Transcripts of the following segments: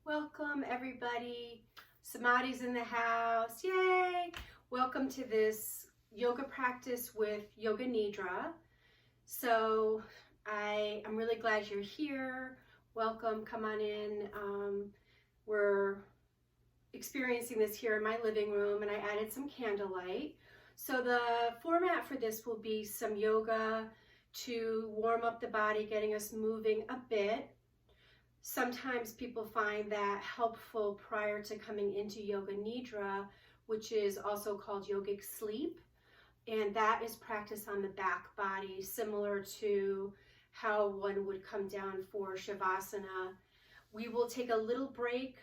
Welcome everybody. Samadhi's in the house. Yay! Welcome to this yoga practice with Yoganidra. So I'm really glad you're here. Welcome, come on in. We're experiencing this here in my living room, and I added some candlelight. So the format for this will be some yoga to warm up the body, getting us moving a bit. Sometimes people find that helpful prior to coming into Yoganidra, which is also called yogic sleep. And that is practice on the back body, similar to how one would come down for Shavasana. We will take a little break,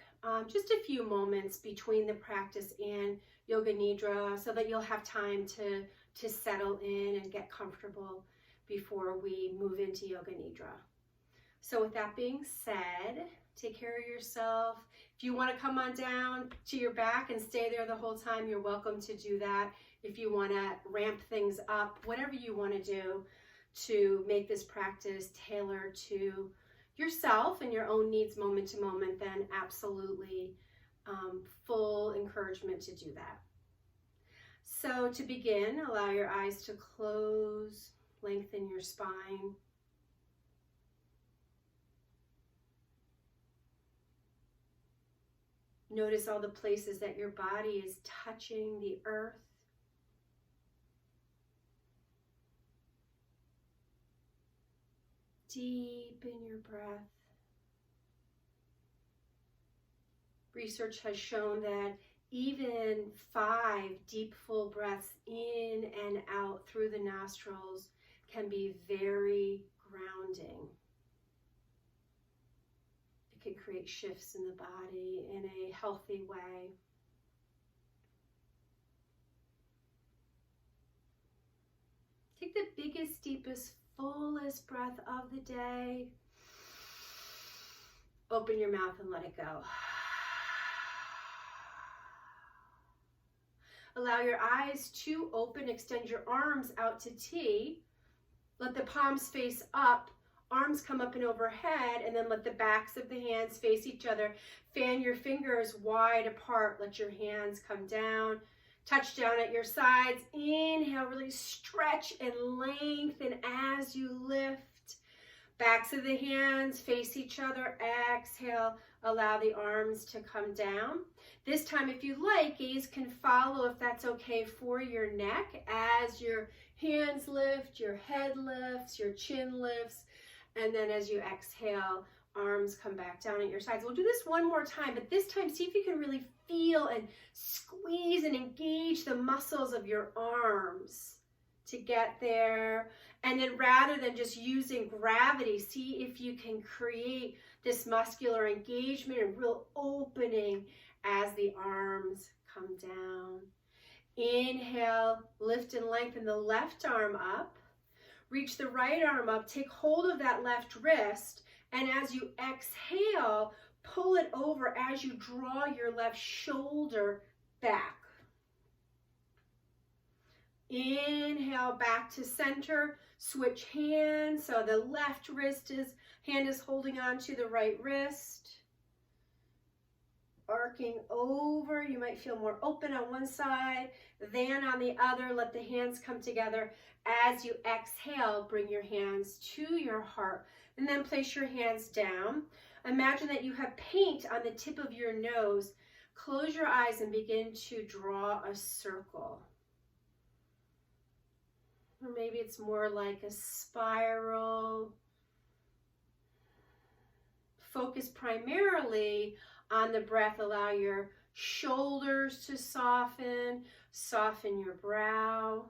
just a few moments between the practice and Yoganidra, so that you'll have time to settle in and get comfortable before we move into Yoganidra. So with that being said, take care of yourself. If you want to come on down to your back and stay there the whole time, you're welcome to do that. If you want to ramp things up, whatever you want to do to make this practice tailored to yourself and your own needs moment to moment, then absolutely full encouragement to do that. So to begin, allow your eyes to close, lengthen your spine. Notice all the places that your body is touching the earth. Deepen your breath. Research has shown that even 5 deep, full breaths in and out through the nostrils can be very grounding. Can create shifts in the body in a healthy way. Take the biggest, deepest, fullest breath of the day. Open your mouth and let it go. Allow your eyes to open. Extend your arms out to T. Let the palms face up. Arms come up and overhead, and then let the backs of the hands face each other. Fan your fingers wide apart. Let your hands come down. Touch down at your sides. Inhale, really stretch and lengthen as you lift. Backs of the hands face each other. Exhale, allow the arms to come down. This time, if you like, gaze can follow if that's okay for your neck. As your hands lift, your head lifts, your chin lifts. And then as you exhale, arms come back down at your sides. We'll do this one more time, but this time see if you can really feel and squeeze and engage the muscles of your arms to get there. And then rather than just using gravity, see if you can create this muscular engagement and real opening as the arms come down. Inhale, lift and lengthen the left arm up. Reach the right arm up, take hold of that left wrist, and as you exhale, pull it over as you draw your left shoulder back. Inhale, back to center, switch hands, so the left hand is holding on to the right wrist. Arcing over, you might feel more open on one side than on the other. Let the hands come together. As you exhale, bring your hands to your heart and then place your hands down. Imagine that you have paint on the tip of your nose. Close your eyes and begin to draw a circle. Or maybe it's more like a spiral. Focus primarily on the breath. Allow your shoulders to soften. Soften your brow.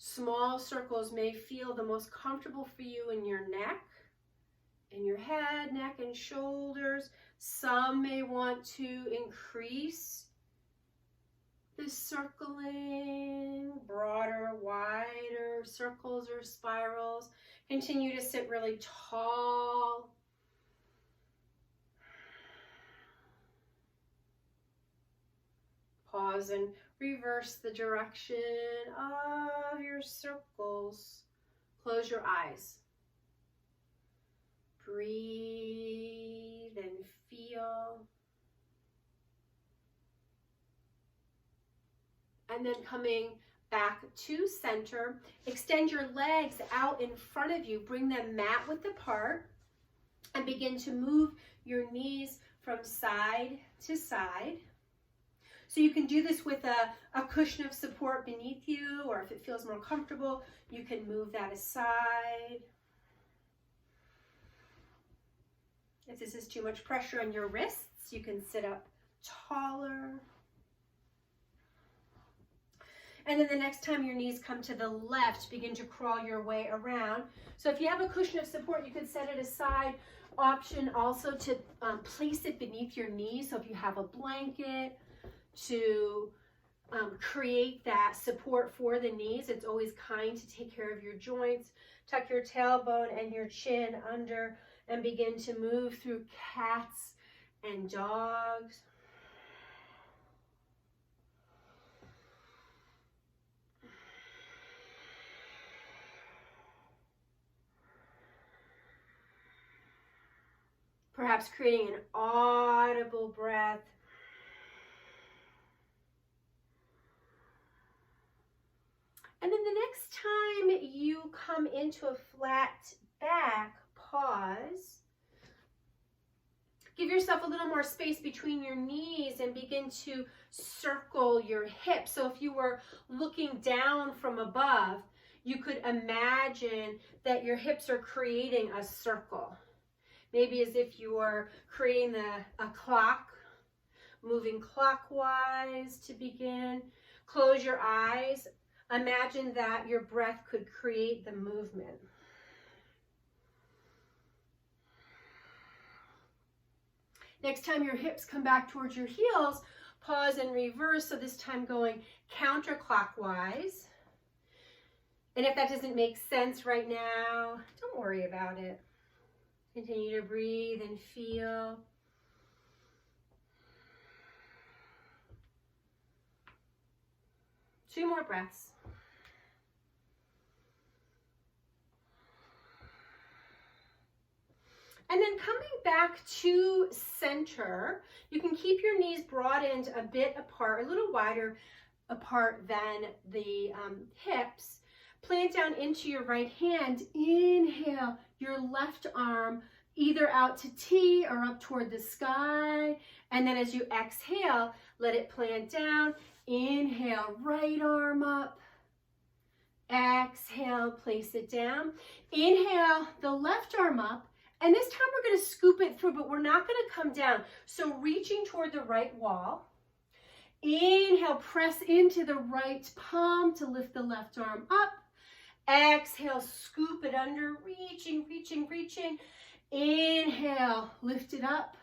Small circles may feel the most comfortable for you in your neck, in your head, neck, and shoulders. Some may want to increase the circling, broader, wider circles or spirals. Continue to sit really tall. Pause and reverse the direction of your circles. Close your eyes. Breathe. And then coming back to center. Extend your legs out in front of you. Bring them mat width apart and begin to move your knees from side to side. So you can do this with a cushion of support beneath you, or if it feels more comfortable, you can move that aside. If this is too much pressure on your wrists, you can sit up taller. And then the next time your knees come to the left, begin to crawl your way around. So if you have a cushion of support, you can set it aside. Option also to place it beneath your knees. So if you have a blanket to create that support for the knees, it's always kind to take care of your joints. Tuck your tailbone and your chin under and begin to move through cats and dogs. Perhaps creating an audible breath. And then the next time you come into a flat back, pause. Give yourself a little more space between your knees and begin to circle your hips. So if you were looking down from above, you could imagine that your hips are creating a circle. Maybe as if you were creating a clock, moving clockwise to begin. Close your eyes. Imagine that your breath could create the movement. Next time your hips come back towards your heels, pause and reverse. So this time going counterclockwise. And if that doesn't make sense right now, don't worry about it. Continue to breathe and feel. Two more breaths. And then coming back to center, you can keep your knees broadened a bit apart, a little wider apart than the hips. Plant down into your right hand. Inhale your left arm either out to T or up toward the sky. And then as you exhale, let it plant down. Inhale, right arm up. Exhale, place it down. Inhale, the left arm up. And this time we're going to scoop it through, but we're not going to come down. So reaching toward the right wall. Inhale, press into the right palm to lift the left arm up. Exhale, scoop it under, reaching, reaching, reaching. Inhale, lift it up.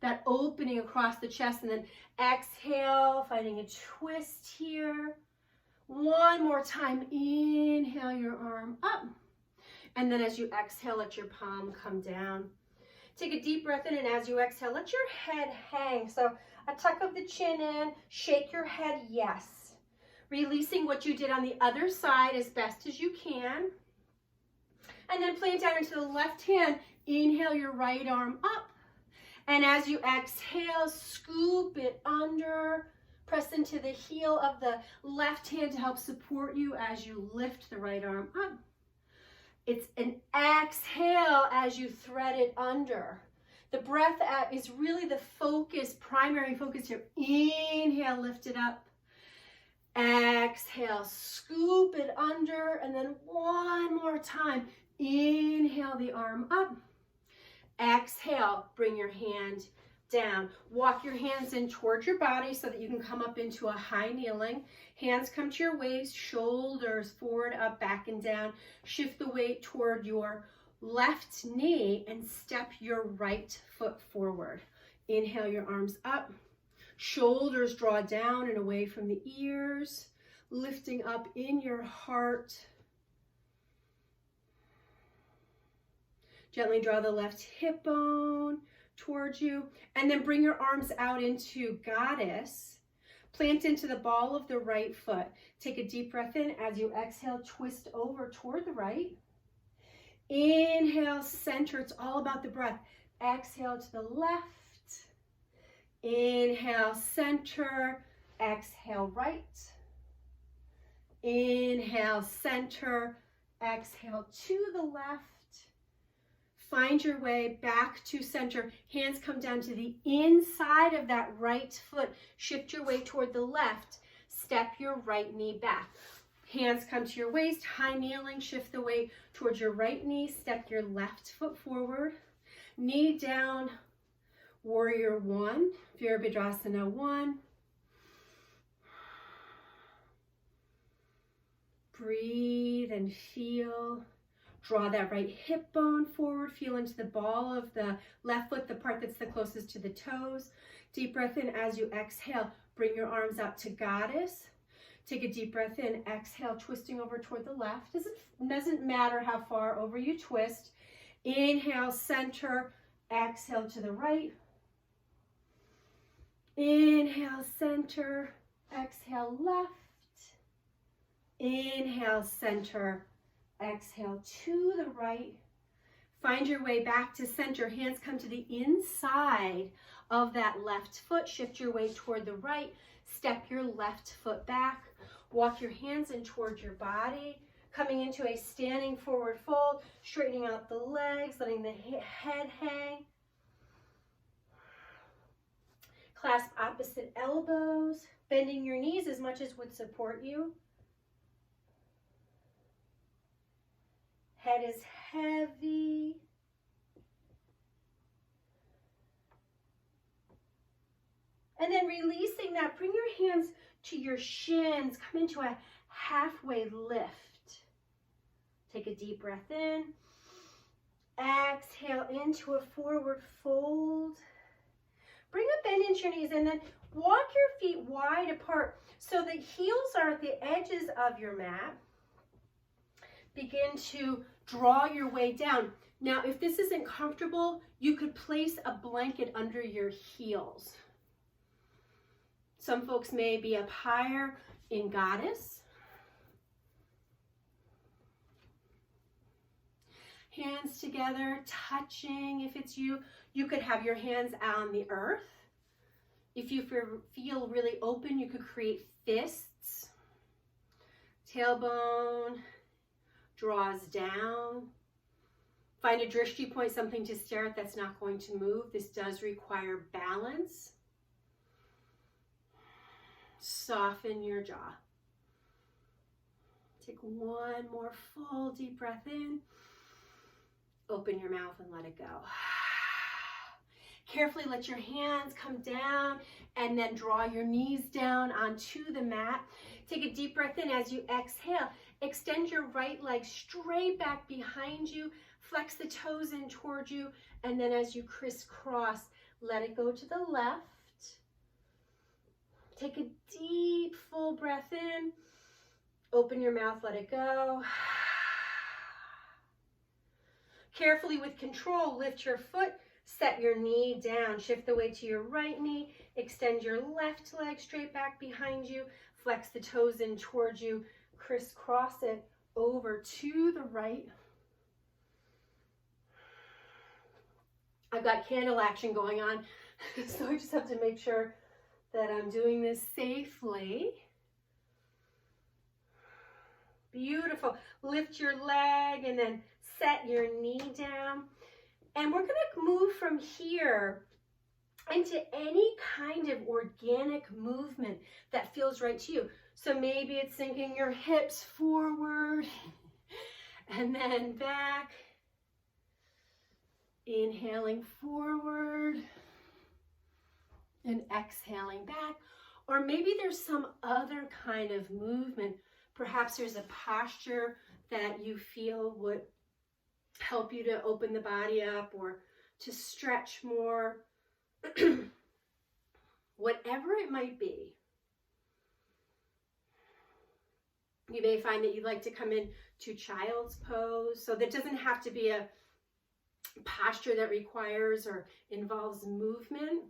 That opening across the chest, and then exhale, finding a twist here. One more time, inhale your arm up. And then as you exhale, let your palm come down. Take a deep breath in, and as you exhale, let your head hang. So a tuck of the chin in, shake your head, yes. Releasing what you did on the other side as best as you can. And then plant down into the left hand. Inhale your right arm up. And as you exhale, scoop it under. Press into the heel of the left hand to help support you as you lift the right arm up. It's an exhale as you thread it under. The breath is really the focus, primary focus here. Inhale, lift it up. Exhale, scoop it under, and then one more time. Inhale the arm up. Exhale, bring your hand down. Walk your hands in towards your body so that you can come up into a high kneeling. Hands come to your waist, shoulders forward, up, back, and down. Shift the weight toward your left knee and step your right foot forward. Inhale your arms up. Shoulders draw down and away from the ears, lifting up in your heart. Gently draw the left hip bone towards you, and then bring your arms out into Goddess. Plant into the ball of the right foot. Take a deep breath in. As you exhale, twist over toward the right. Inhale, center. It's all about the breath. Exhale to the left. Inhale, center. exhale right. Inhale, center, exhale to the left. Find your way back to center. Hands come down to the inside of that right foot. Shift your way toward the left. Step your right knee back. Hands come to your waist, high kneeling. Shift the weight towards your right knee. Step your left foot forward. Knee down, warrior one, Virabhadrasana 1. Breathe and feel. Draw that right hip bone forward. Feel into the ball of the left foot, the part that's the closest to the toes. Deep breath in as you exhale. Bring your arms out to goddess. Take a deep breath in. Exhale, twisting over toward the left. Doesn't matter how far over you twist. Inhale, center. Exhale to the right. Inhale, center. Exhale, left. Inhale, center. Exhale to the right. Find your way back to center. Hands come to the inside of that left foot. Shift your weight toward the right. Step your left foot back. Walk your hands in toward your body. Coming into a standing forward fold. Straightening out the legs. Letting the head hang. Clasp opposite elbows. Bending your knees as much as would support you. Head is heavy. And then releasing that, bring your hands to your shins. Come into a halfway lift. Take a deep breath in. Exhale into a forward fold. Bring a bend into your knees and then walk your feet wide apart so the heels are at the edges of your mat. Begin to draw your way down. Now, if this isn't comfortable, you could place a blanket under your heels. Some folks may be up higher in goddess. Hands together, touching. If it's you, you could have your hands on the earth. If you feel really open, you could create fists. Tailbone draws down. Find a drishti point, something to stare at that's not going to move. This does require balance. Soften your jaw. Take one more full deep breath in. Open your mouth and let it go. Carefully let your hands come down and then draw your knees down onto the mat. Take a deep breath in as you exhale. Extend your right leg straight back behind you. Flex the toes in toward you. And then as you crisscross, let it go to the left. Take a deep, full breath in. Open your mouth, let it go. Carefully, with control, lift your foot. Set your knee down. Shift the weight to your right knee. Extend your left leg straight back behind you. Flex the toes in towards you. Crisscross it over to the right. I've got candle action going on, so I just have to make sure that I'm doing this safely. Beautiful. Lift your leg and then set your knee down. And we're going to move from here into any kind of organic movement that feels right to you. So maybe it's sinking your hips forward and then back. Inhaling forward and exhaling back. Or maybe there's some other kind of movement. Perhaps there's a posture that you feel would help you to open the body up or to stretch more. Whatever it might be. You may find that you'd like to come in to child's pose. So that doesn't have to be a posture that requires or involves movement.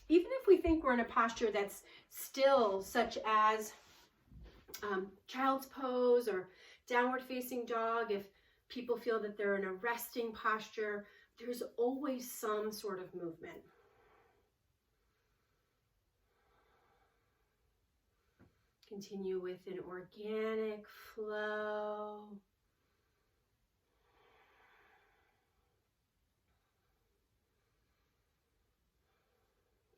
Even if we think we're in a posture that's still, such as child's pose or downward facing dog, if people feel that they're in a resting posture, there's always some sort of movement. Continue with an organic flow.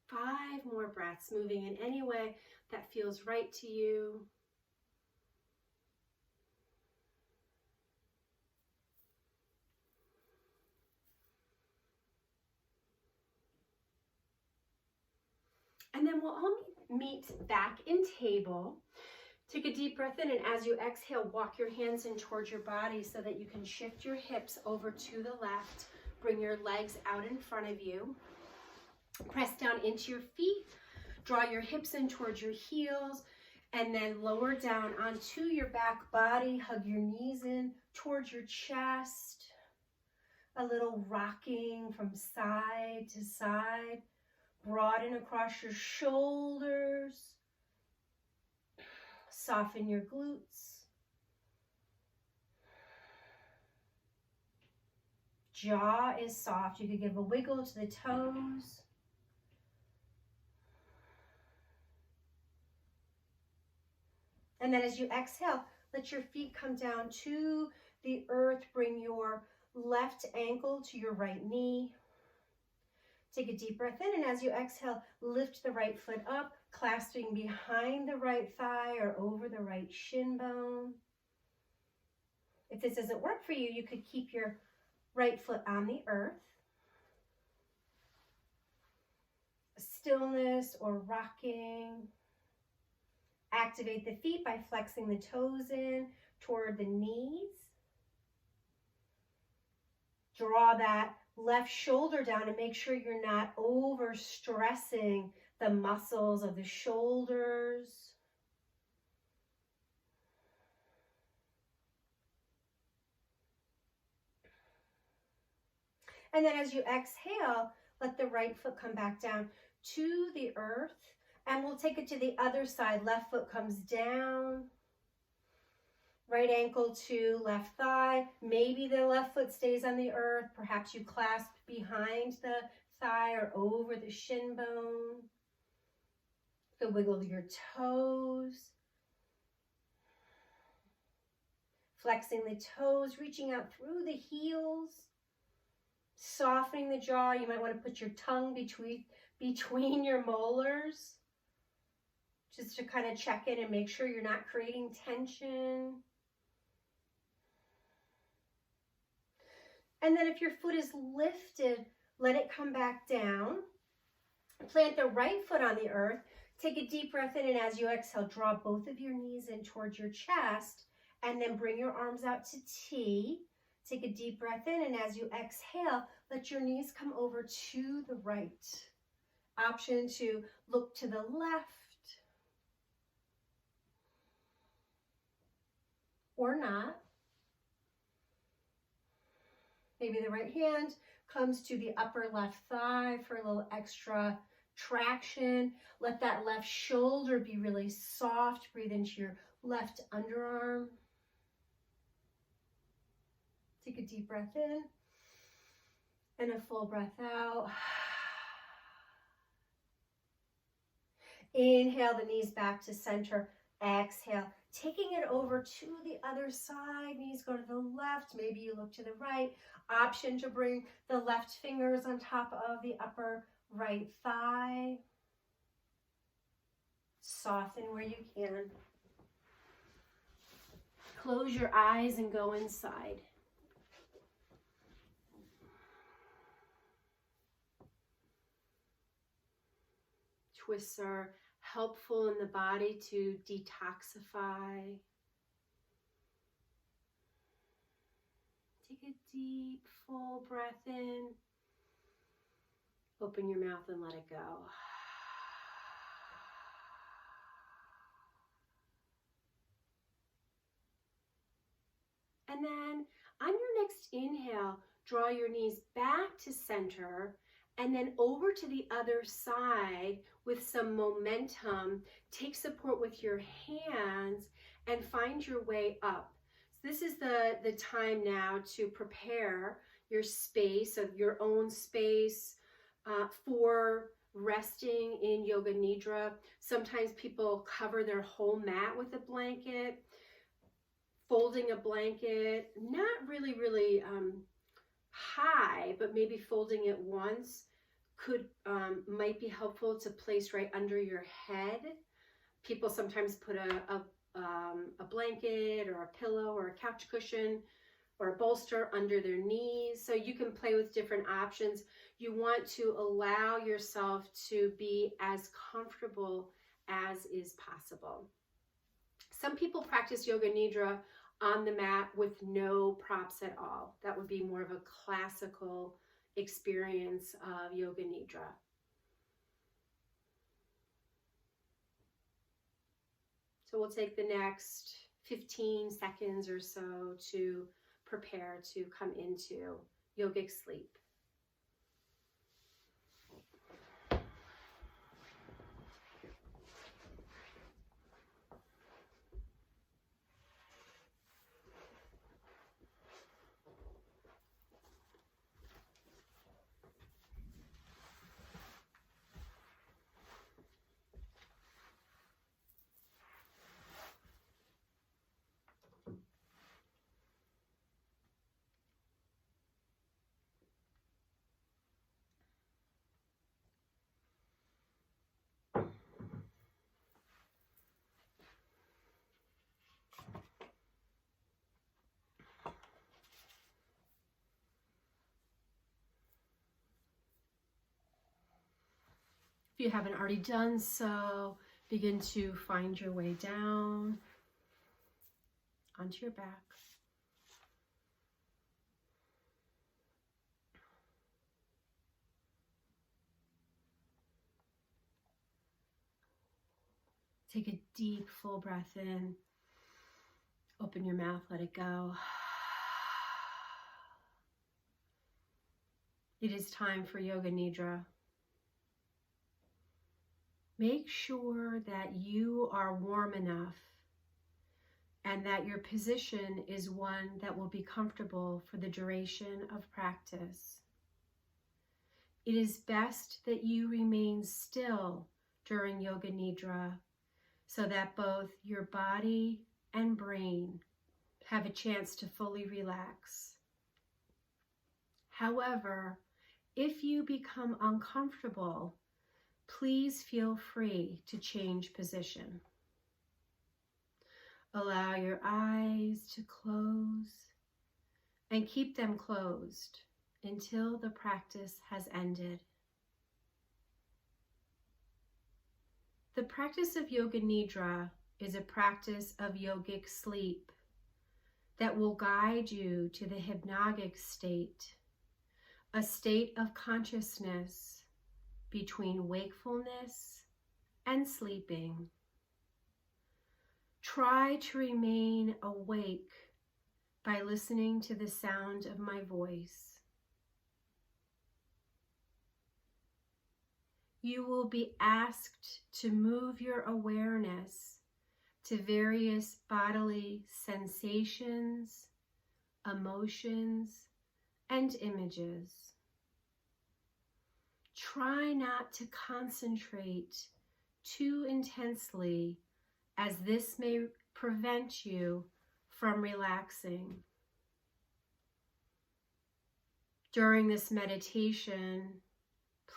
Five more breaths, moving in any way that feels right to you. And then we'll all meet back in table. Take a deep breath in, and as you exhale, walk your hands in towards your body so that you can shift your hips over to the left. Bring your legs out in front of you. Press down into your feet. Draw your hips in towards your heels, and then lower down onto your back body. Hug your knees in towards your chest. A little rocking from side to side. Broaden across your shoulders. Soften your glutes. Jaw is soft. You could give a wiggle to the toes. And then as you exhale, let your feet come down to the earth. Bring your left ankle to your right knee. Take a deep breath in, and as you exhale, lift the right foot up, clasping behind the right thigh or over the right shin bone. If this doesn't work for you, you could keep your right foot on the earth. Stillness or rocking. Activate the feet by flexing the toes in toward the knees. Draw that left shoulder down and make sure you're not overstressing the muscles of the shoulders. And then as you exhale, let the right foot come back down to the earth. And we'll take it to the other side. Left foot comes down. Right ankle to left thigh. Maybe the left foot stays on the earth. Perhaps you clasp behind the thigh or over the shin bone. You can wiggle your toes. Flexing the toes, reaching out through the heels. Softening the jaw. You might want to put your tongue between your molars, just to kind of check in and make sure you're not creating tension. And then if your foot is lifted, let it come back down. Plant the right foot on the earth. Take a deep breath in, and as you exhale, draw both of your knees in towards your chest, and then bring your arms out to T. Take a deep breath in, and as you exhale, let your knees come over to the right. Option to look to the left or not. Maybe the right hand comes to the upper left thigh for a little extra traction. Let that left shoulder be really soft. Breathe into your left underarm. Take a deep breath in and a full breath out. Inhale the knees back to center. Exhale, taking it over to the other side. Knees go to the left. Maybe you look to the right. Option to bring the left fingers on top of the upper right thigh. Soften where you can. Close your eyes and go inside. Twists are helpful in the body to detoxify. Take a deep, full breath in. Open your mouth and let it go. And then on your next inhale, draw your knees back to center and then over to the other side with some momentum. Take support with your hands and find your way up. So this is the time now to prepare your space, of your own space, for resting in Yoganidra. Sometimes people cover their whole mat with a blanket. Folding a blanket, not really high, but maybe folding it once might be helpful to place right under your head. People sometimes put a blanket or a pillow or a couch cushion or a bolster under their knees. So you can play with different options. You want to allow yourself to be as comfortable as is possible. Some people practice Yoganidra on the mat with no props at all. That would be more of a classical experience of Yoganidra. So we'll take the next 15 seconds or so to prepare to come into yogic sleep. If you haven't already done so, begin to find your way down onto your back. Take a deep, full breath in. Open your mouth, let it go. It is time for Yoganidra. Make sure that you are warm enough and that your position is one that will be comfortable for the duration of practice. It is best that you remain still during Yoganidra so that both your body and brain have a chance to fully relax. However, if you become uncomfortable, please feel free to change position. Allow your eyes to close and keep them closed until the practice has ended. The practice of Yoganidra is a practice of yogic sleep that will guide you to the hypnagogic state, a state of consciousness between wakefulness and sleeping. Try to remain awake by listening to the sound of my voice. You will be asked to move your awareness to various bodily sensations, emotions, and images. Try not to concentrate too intensely, as this may prevent you from relaxing. During this meditation,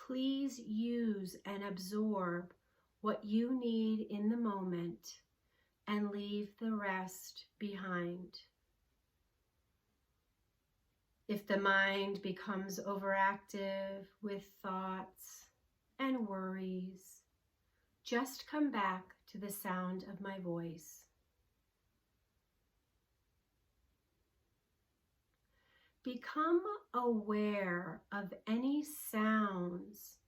please use and absorb what you need in the moment and leave the rest behind. If the mind becomes overactive with thoughts and worries, just come back to the sound of my voice. Become aware of any sounds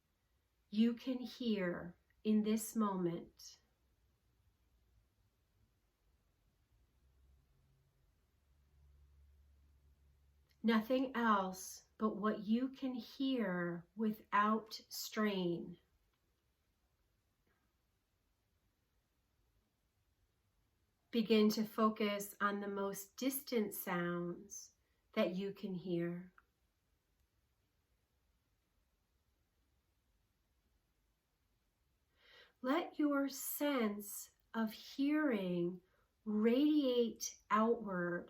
you can hear in this moment. Nothing else but what you can hear without strain. Begin to focus on the most distant sounds that you can hear. Let your sense of hearing radiate outward,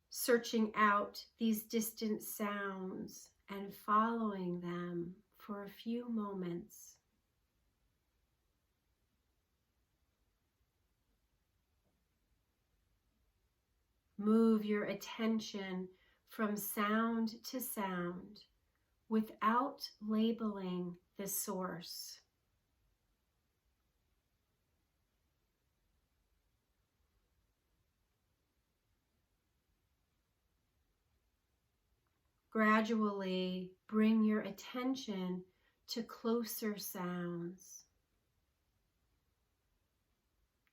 searching out these distant sounds and following them for a few moments. Move your attention from sound to sound without labeling the source. Gradually bring your attention to closer sounds,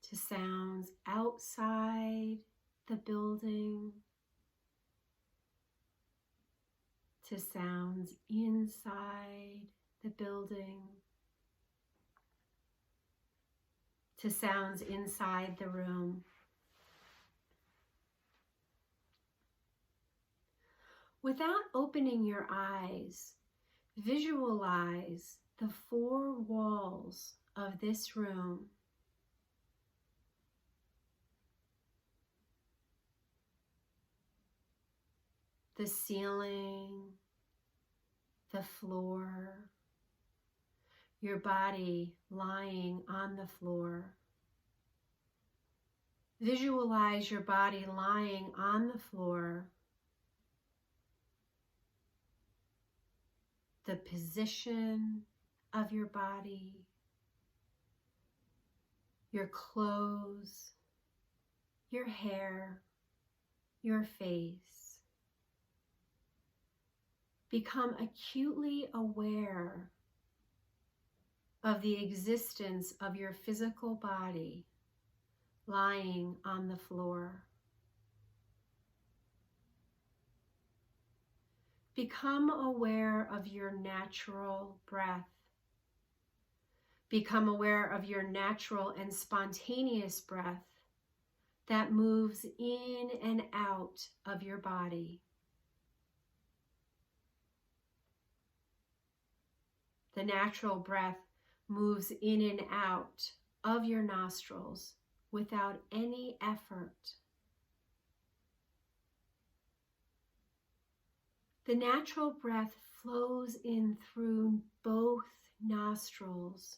to sounds outside the building, to sounds inside the building, to sounds inside the room. Without opening your eyes, visualize the four walls of this room. The ceiling, the floor, your body lying on the floor. Visualize your body lying on the floor. The position of your body, your clothes, your hair, your face. Become acutely aware of the existence of your physical body lying on the floor. Become aware of your natural breath. Become aware of your natural and spontaneous breath that moves in and out of your body. The natural breath moves in and out of your nostrils without any effort. The natural breath flows in through both nostrils.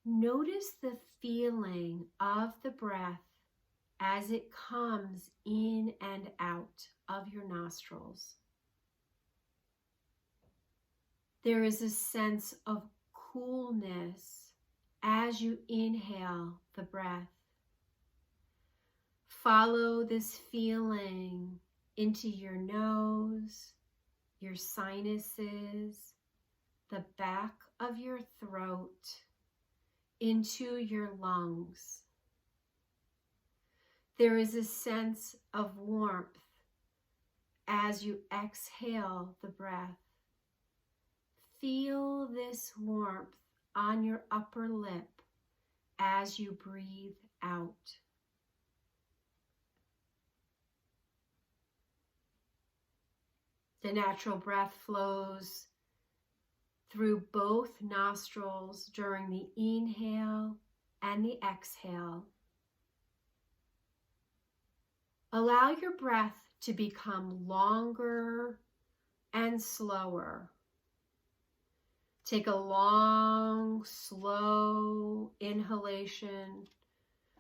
Notice the feeling of the breath as it comes in and out of your nostrils. There is a sense of coolness as you inhale the breath. Follow this feeling into your nose, your sinuses, the back of your throat, into your lungs. There is a sense of warmth as you exhale the breath. Feel this warmth on your upper lip as you breathe out. The natural breath flows through both nostrils during the inhale and the exhale. Allow your breath to become longer and slower. Take a long, slow inhalation,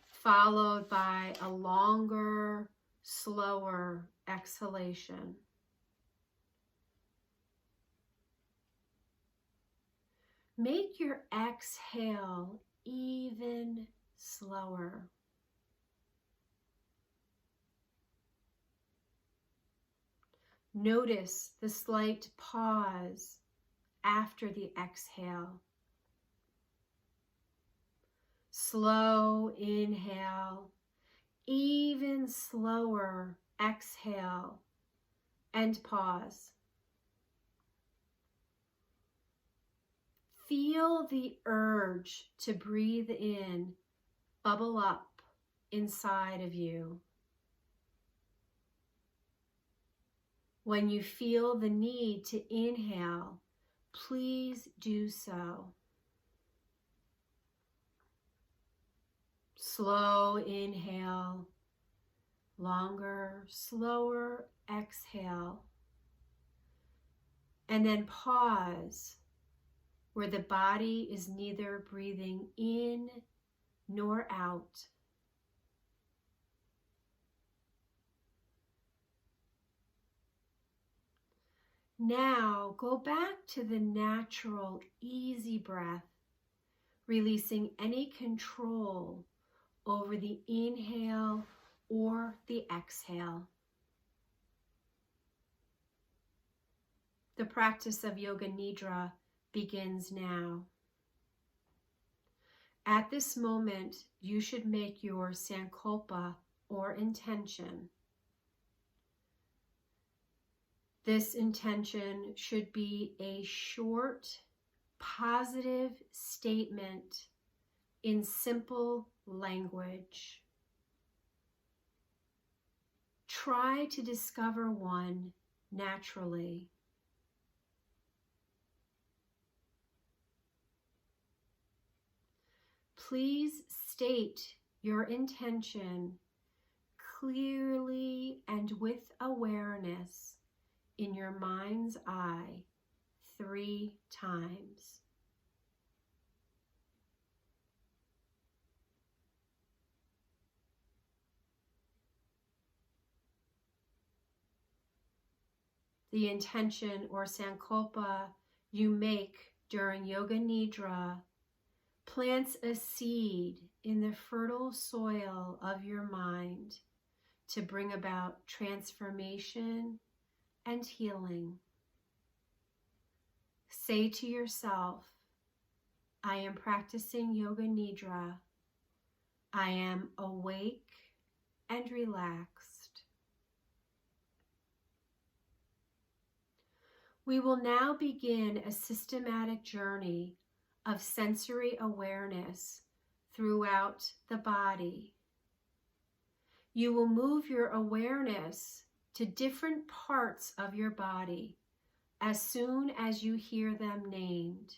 followed by a longer, slower exhalation. Make your exhale even slower. Notice the slight pause after the exhale. Slow inhale, even even slower exhale and pause. Feel the urge to breathe in bubble up inside of you. When you feel the need to inhale, please do so. Slow inhale, longer, slower exhale, and then pause where the body is neither breathing in nor out. Now go back to the natural, easy breath, releasing any control over the inhale or the exhale. The practice of Yoganidra begins now. At this moment, you should make your sankalpa or intention. This intention should be a short, positive statement in simple language. Try to discover one naturally. Please state your intention clearly and with awareness in your mind's eye 3 times. The intention or sankalpa you make during Yoganidra plants a seed in the fertile soil of your mind to bring about transformation and healing. Say to yourself, I am practicing Yoganidra. I am awake and relaxed. We will now begin a systematic journey of sensory awareness throughout the body. You will move your awareness to different parts of your body as soon as you hear them named.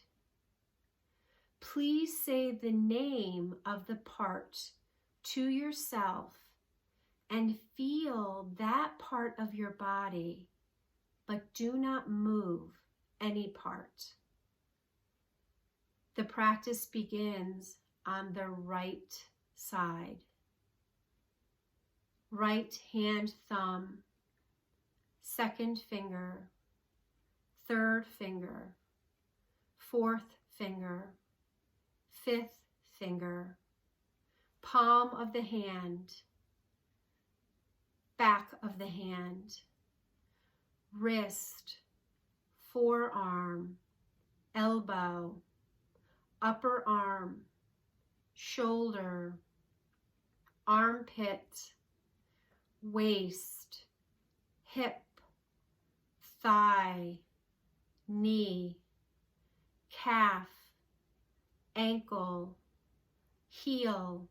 Please say the name of the part to yourself and feel that part of your body, but do not move any part. The practice begins on the right side. Right hand thumb, second finger, third finger, fourth finger, fifth finger, palm of the hand, back of the hand, wrist, forearm, elbow, upper arm, shoulder, armpit, waist, hip, thigh, knee, calf, ankle, heel,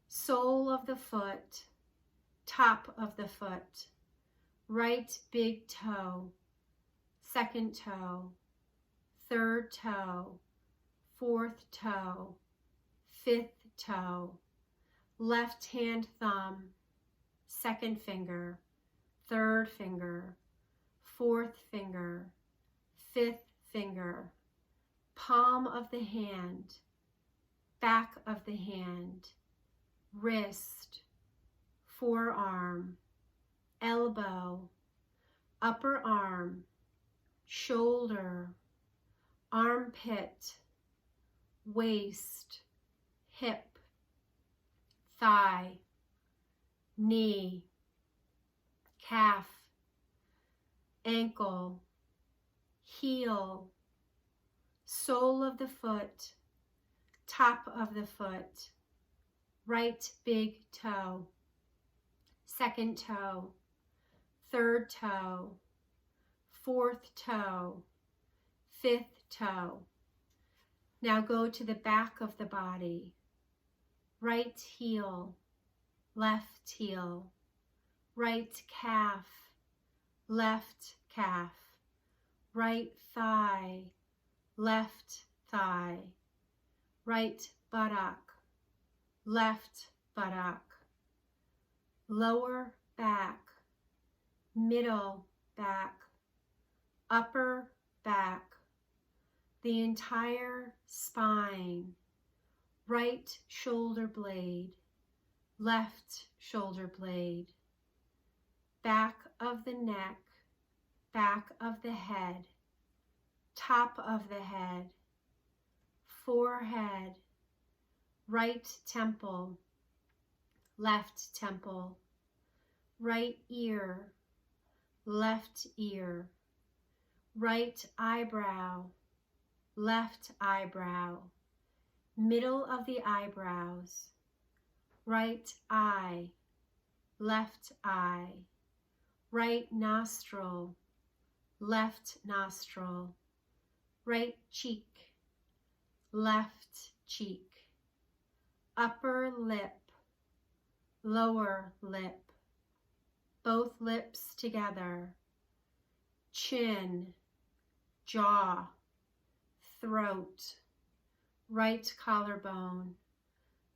sole of the foot, top of the foot, right big toe, second toe, third toe, fourth toe, fifth toe, left hand thumb, second finger, third finger, fourth finger, fifth finger, palm of the hand, back of the hand, wrist, forearm, elbow, upper arm, shoulder, armpit, waist, hip, thigh, knee, calf, ankle, heel, sole of the foot, top of the foot, right big toe, second toe, third toe, fourth toe, fifth toe. Now go to the back of the body. Right heel, left heel, right calf, left calf, right thigh, left thigh, right buttock, left buttock, lower back, middle back, upper back, the entire spine, right shoulder blade, left shoulder blade, back of the neck, back of the head, top of the head, forehead, right temple, left temple, right ear, left ear, right eyebrow, left eyebrow, middle of the eyebrows, right eye, left eye, right nostril, left nostril, right cheek, left cheek, upper lip, lower lip, both lips together, chin, jaw, throat, right collarbone,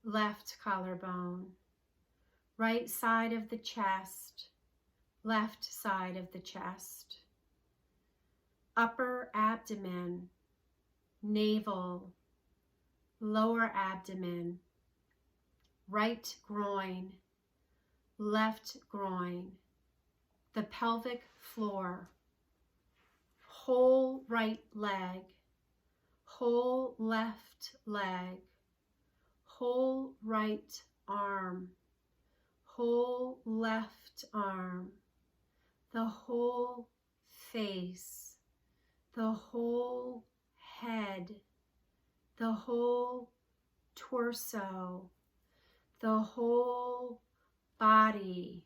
left collarbone, right side of the chest, left side of the chest, upper abdomen, navel, lower abdomen, right groin, left groin, the pelvic floor, whole right leg, whole left leg, whole right arm, whole left arm, the whole face, the whole head, the whole torso, the whole body,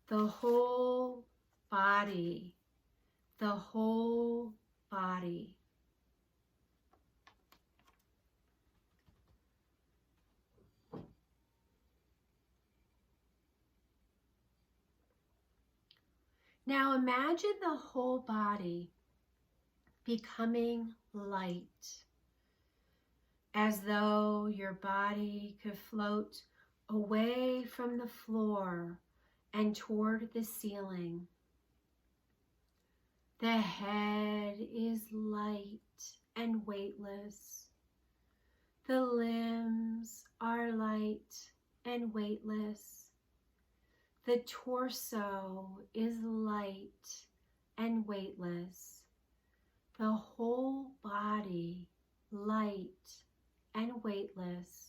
the whole body, the whole body. Now imagine the whole body becoming light, as though your body could float away from the floor and toward the ceiling. The head is light and weightless. The limbs are light and weightless. The torso is light and weightless. The whole body light and weightless.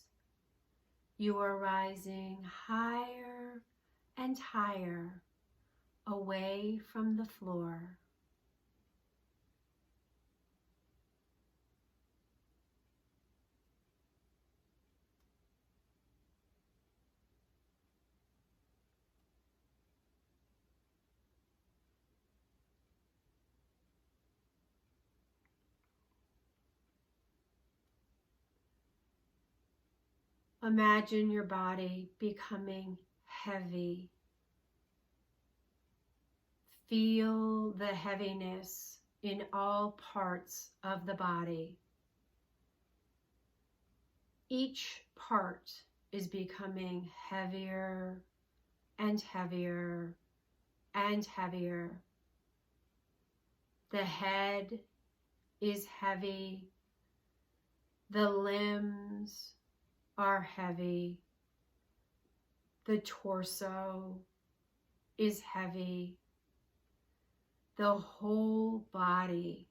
You are rising higher and higher away from the floor. Imagine your body becoming heavy. Feel the heaviness in all parts of the body. Each part is becoming heavier and heavier and heavier. The head is heavy. The limbs are heavy. The torso is heavy. The whole body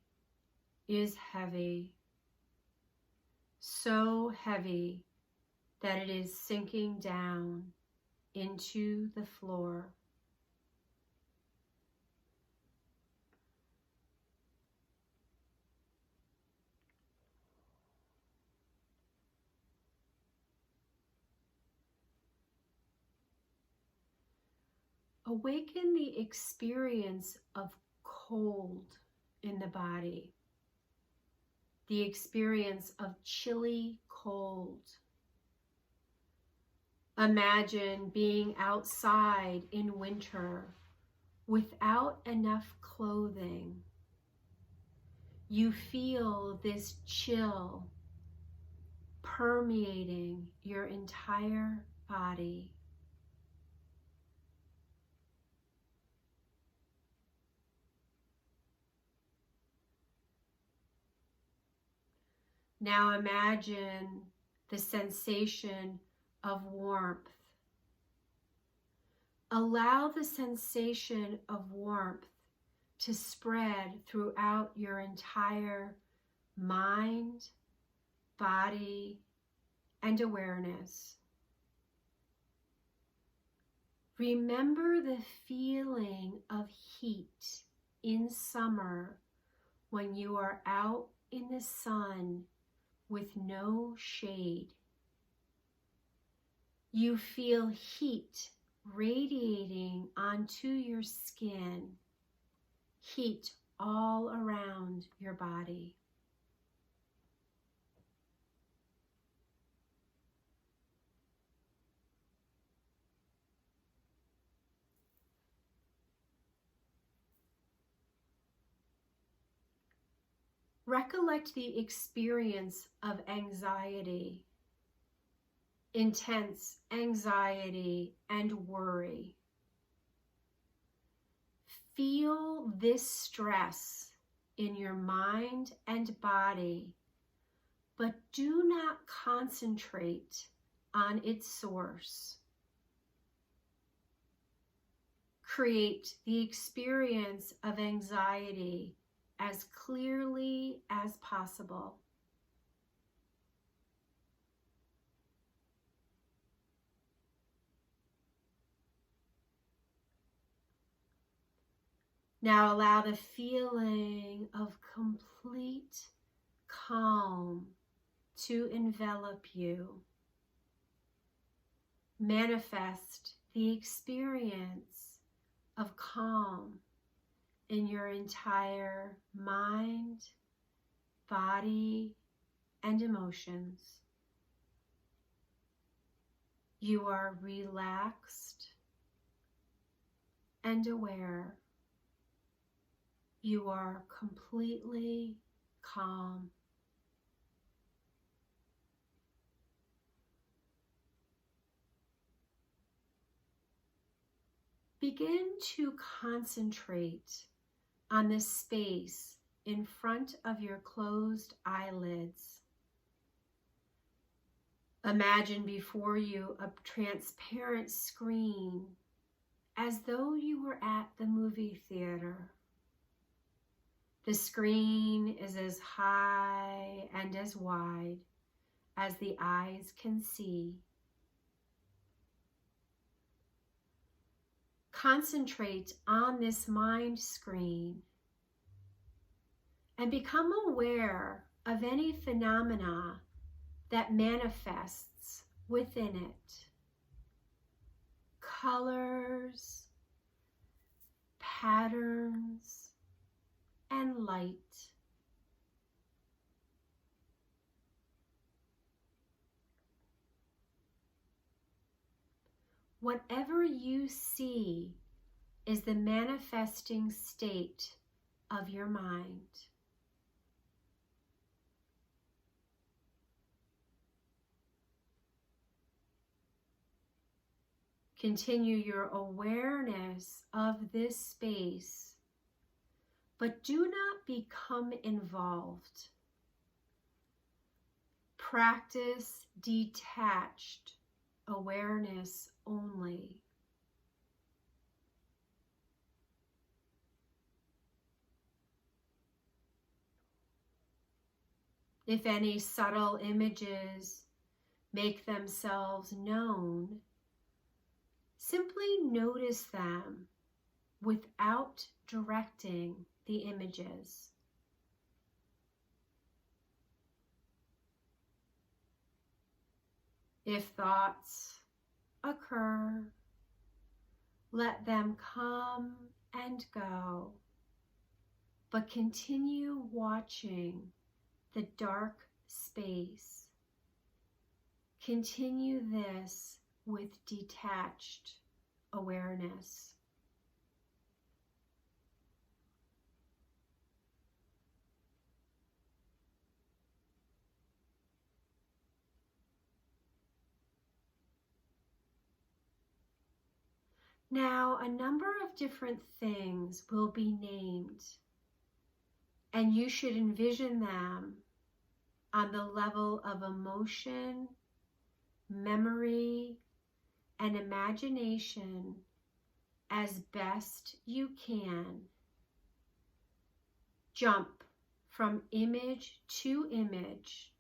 is heavy. So heavy that it is sinking down into the floor. awaken the experience of cold in the body, the experience of chilly cold. Imagine being outside in winter without enough clothing. You feel this chill permeating your entire body. Now imagine the sensation of warmth. Allow the sensation of warmth to spread throughout your entire mind, body, and awareness. Remember the feeling of heat in summer when you are out in the sun with no shade. You feel heat radiating onto your skin, heat all around your body. Recollect the experience of anxiety, intense anxiety and worry. Feel this stress in your mind and body, but do not concentrate on its source. Create the experience of anxiety as clearly as possible. Now allow the feeling of complete calm to envelop you. Manifest the experience of calm in your entire mind, body, and emotions. You are relaxed and aware. You are completely calm. Begin to concentrate on the space in front of your closed eyelids. Imagine before you a transparent screen as though you were at the movie theater. The screen is as high and as wide as the eyes can see. Concentrate on this mind screen and become aware of any phenomena that manifests within it. Colors, patterns, and light. Whatever you see is the manifesting state of your mind. Continue your awareness of this space, but do not become involved. Practice detached awareness only. If any subtle images make themselves known, simply notice them without directing the images. If thoughts occur, Let them come and go, but continue watching the dark space. Continue this with detached awareness. Now, a number of different things will be named, and you should envision them on the level of emotion, memory, and imagination as best you can. Jump from image to image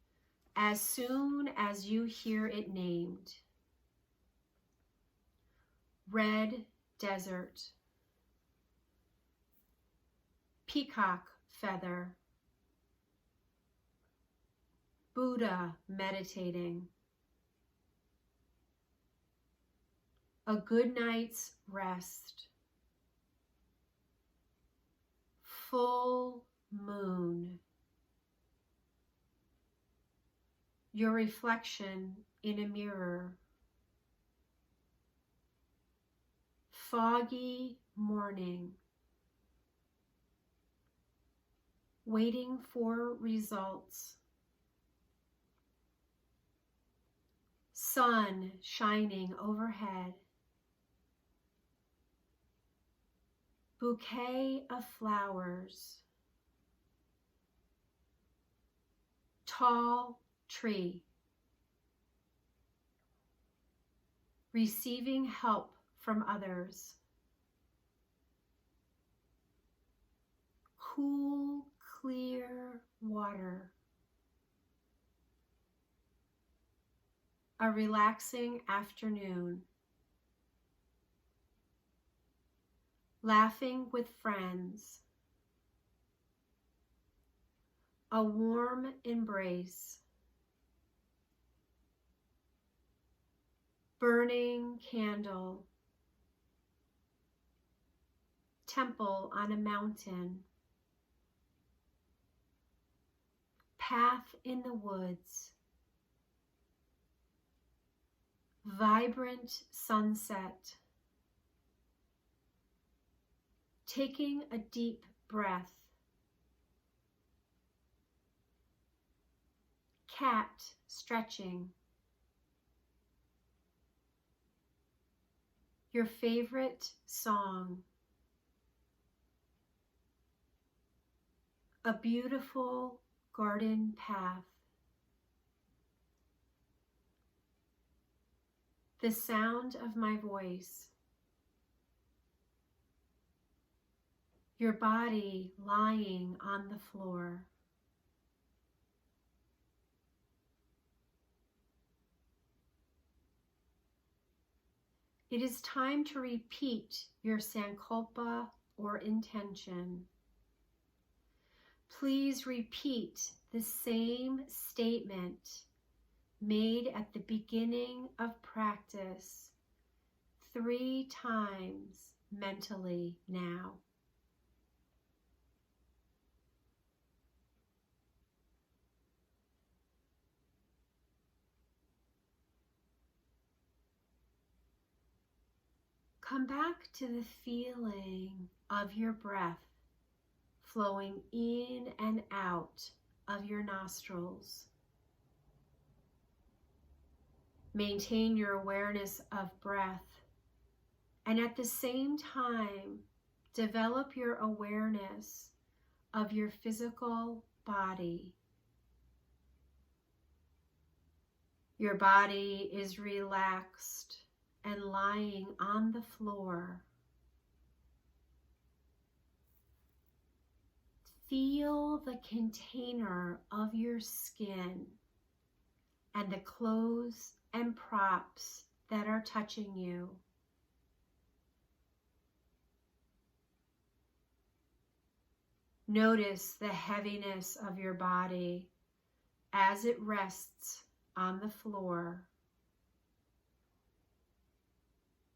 as soon as you hear it named. Red desert, peacock feather, Buddha meditating, a good night's rest, full moon, your reflection in a mirror, foggy morning, waiting for results, sun shining overhead, bouquet of flowers, tall tree, receiving help from others, cool, clear water, a relaxing afternoon, laughing with friends, a warm embrace, burning candle, temple on a mountain, path in the woods, vibrant sunset, taking a deep breath, cat stretching, your favorite song, a beautiful garden path, the sound of my voice, your body lying on the floor. It is time to repeat your sankalpa or intention. Please repeat the same statement made at the beginning of practice 3 times mentally now. Come back to the feeling of your breath flowing in and out of your nostrils. Maintain your awareness of breath, and at the same time, develop your awareness of your physical body. Your body is relaxed and lying on the floor. Feel the container of your skin and the clothes and props that are touching you. Notice the heaviness of your body as it rests on the floor.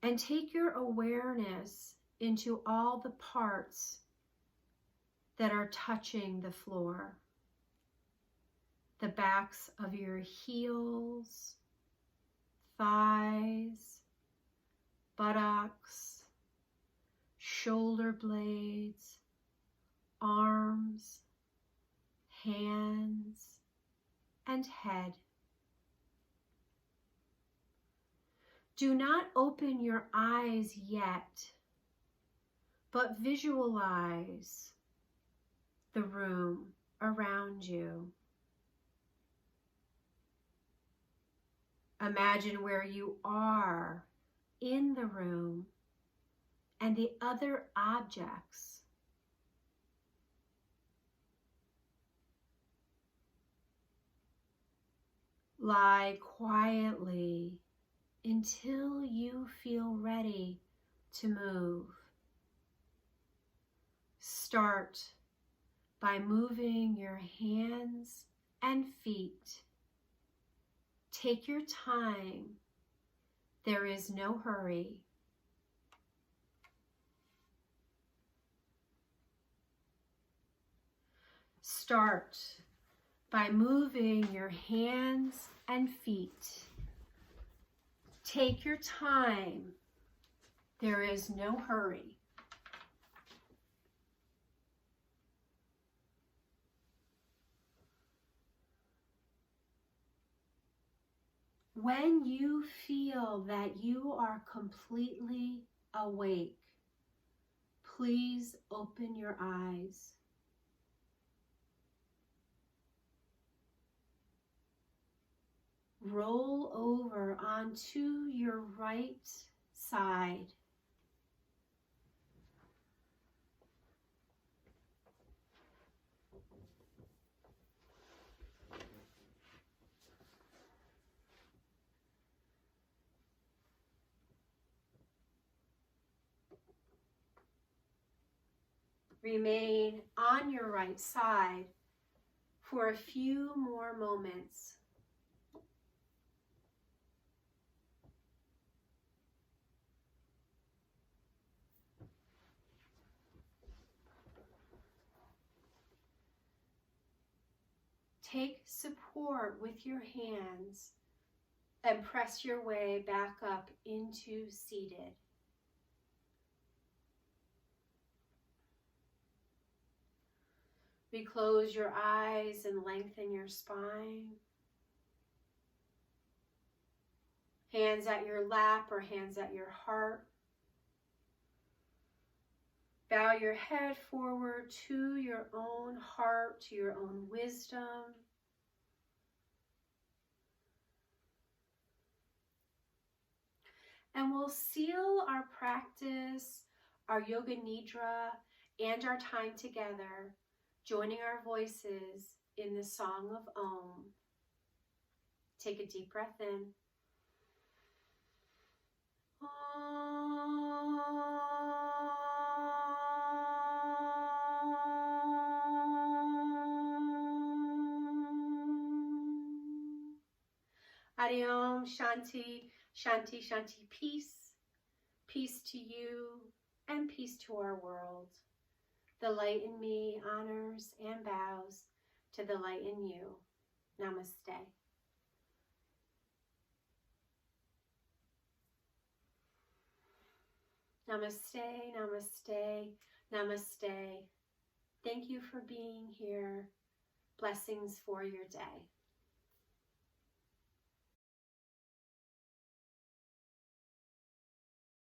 And take your awareness into all the parts that are touching the floor. The backs of your heels, thighs, buttocks, shoulder blades, arms, hands, and head. Do not open your eyes yet, but visualize the room around you. Imagine where you are in the room and the other objects. Lie quietly until you feel ready to move. Start by moving your hands and feet. Take your time. There is no hurry. Start by moving your hands and feet. Take your time. There is no hurry. When you feel that you are completely awake, please open your eyes. Roll over onto your right side. Remain on your right side for a few more moments. Take support with your hands and press your way back up into seated. Reclose your eyes and lengthen your spine. Hands at your lap or hands at your heart. Bow your head forward to your own heart, to your own wisdom. And we'll seal our practice, our Yoganidra, and our time together, joining our voices in the song of Om. Take a deep breath in. Hari Om, Shanti, Shanti, Shanti, peace. Peace to you and peace to our world. The light in me honors and bows to the light in you. Namaste. Namaste, namaste, namaste. Thank you for being here. Blessings for your day.